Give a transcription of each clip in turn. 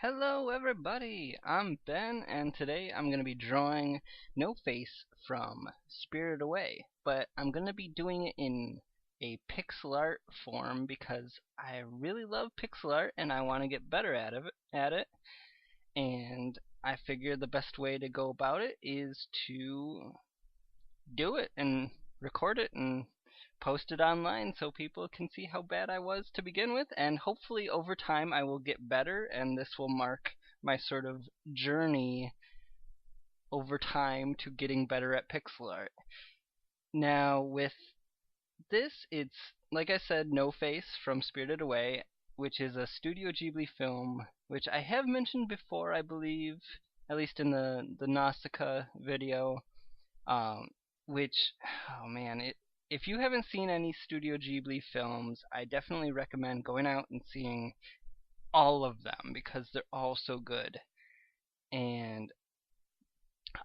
Hello everybody, I'm Ben and today I'm going to be drawing No Face from Spirited Away, but I'm going to be doing it in a pixel art form because I really love pixel art and I want to get better at it, and I figured the best way to go about it is to do it and record it and post it online so people can see how bad I was to begin with, and hopefully over time I will get better and this will mark my sort of journey over time to getting better at pixel art. Now with this, it's like I said, No Face from Spirited Away, which is a Studio Ghibli film, which I have mentioned before, I believe, at least in the Nausicaa video. Um, which, oh man, if you haven't seen any Studio Ghibli films, I definitely recommend going out and seeing all of them because they're all so good. And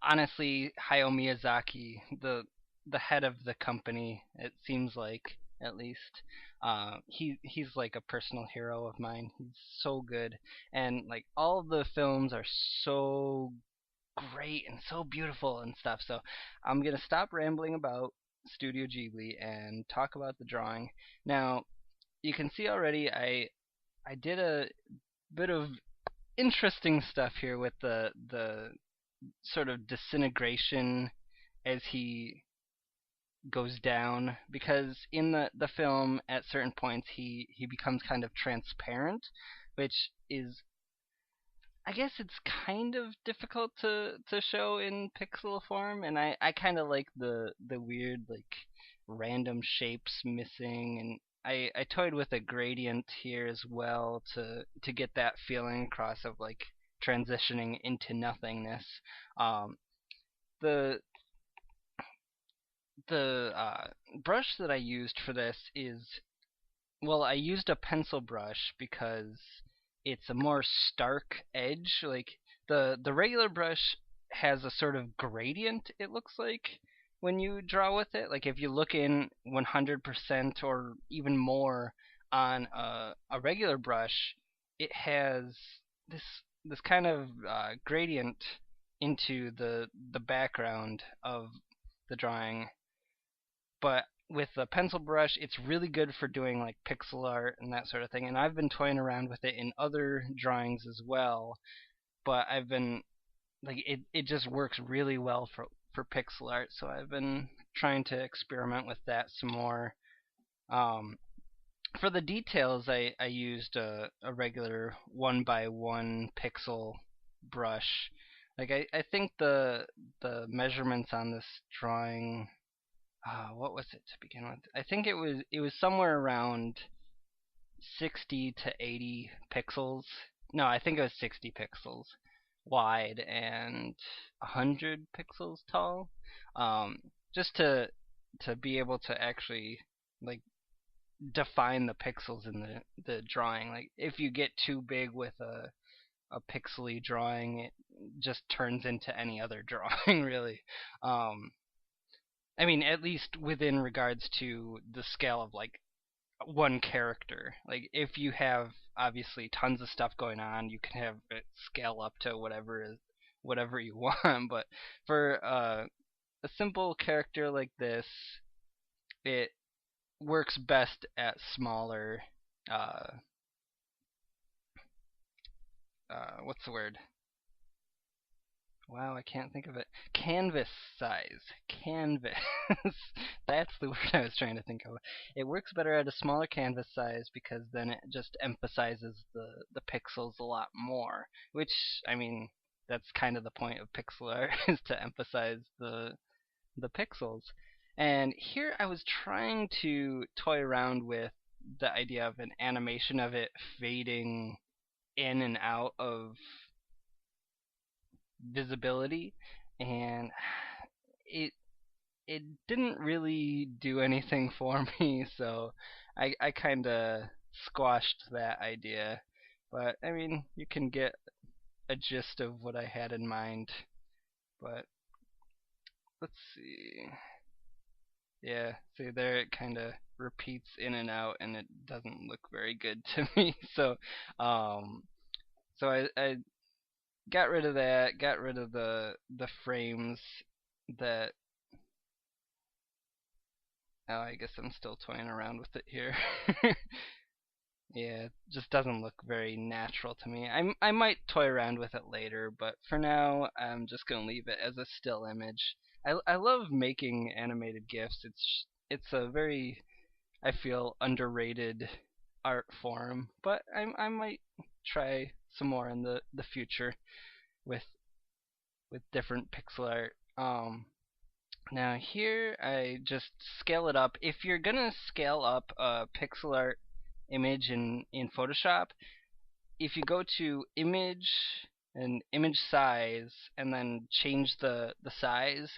honestly, Hayao Miyazaki, the head of the company, it seems like, at least, he's like a personal hero of mine. He's so good, and like all of the films are so great and so beautiful and stuff. So I'm gonna stop rambling about Studio Ghibli and talk about the drawing. Now you can see already I did a bit of interesting stuff here with the sort of disintegration as he goes down, because in the film at certain points he becomes kind of transparent, which is, I guess it's kind of difficult to show in pixel form, and I kind of like the weird like random shapes missing, and I toyed with a gradient here as well to get that feeling across of like transitioning into nothingness. Um, the the brush that I used for this is, well, I used a pencil brush because it's a more stark edge. Like the regular brush has a sort of gradient, it looks like, when you draw with it. Like if you look in 100% or even more on a regular brush, it has this this kind of gradient into the background of the drawing, but with a pencil brush, it's really good for doing like pixel art and that sort of thing. And I've been toying around with it in other drawings as well, but I've been like it just works really well for pixel art. So I've been trying to experiment with that some more. Um, for the details, I used a regular 1 by 1 pixel brush. Like I think the measurements on this drawing, what was it to begin with? I think it was somewhere around 60 to 80 pixels. No, I think it was 60 pixels wide and 100 pixels tall. Just to be able to actually like define the pixels in the drawing. Like if you get too big with a pixely drawing, it just turns into any other drawing really. I mean, at least within regards to the scale of like one character. Like if you have obviously tons of stuff going on, you can have it scale up to whatever you want. But for a simple character like this, it works best at smaller. Uh, what's the word? Wow, I can't think of it. Canvas size. Canvas. That's the word I was trying to think of. It works better at a smaller canvas size because then it just emphasizes the pixels a lot more. Which, I mean, that's kind of the point of pixel art is to emphasize the pixels. And here I was trying to toy around with the idea of an animation of it fading in and out of visibility, and it it didn't really do anything for me, so I kind of squashed that idea. But I mean, you can get a gist of what I had in mind. But let's see. Yeah, see there it kind of repeats in and out, and it doesn't look very good to me. So, um, So I got rid of that, got rid of the frames that. Oh, I guess I'm still toying around with it here. Yeah, it just doesn't look very natural to me. I might toy around with it later, but for now I'm just gonna leave it as a still image. I love making animated GIFs. It's a very, I feel, underrated art form, but I might try some more in the future with different pixel art. Now here I just scale it up. If you're gonna scale up a pixel art image in Photoshop, if you go to image and image size and then change the size,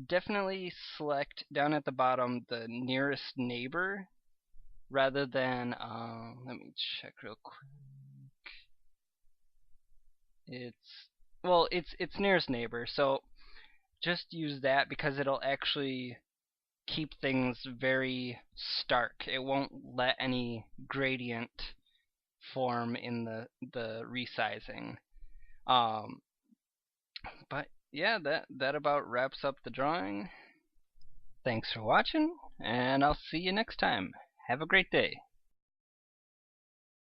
definitely select down at the bottom the nearest neighbor rather than let me check real quick. It's nearest neighbor, so just use that because it'll actually keep things very stark. It won't let any gradient form in the resizing. Um, but yeah, that about wraps up the drawing. Thanks for watching, and I'll see you next time. Have a great day.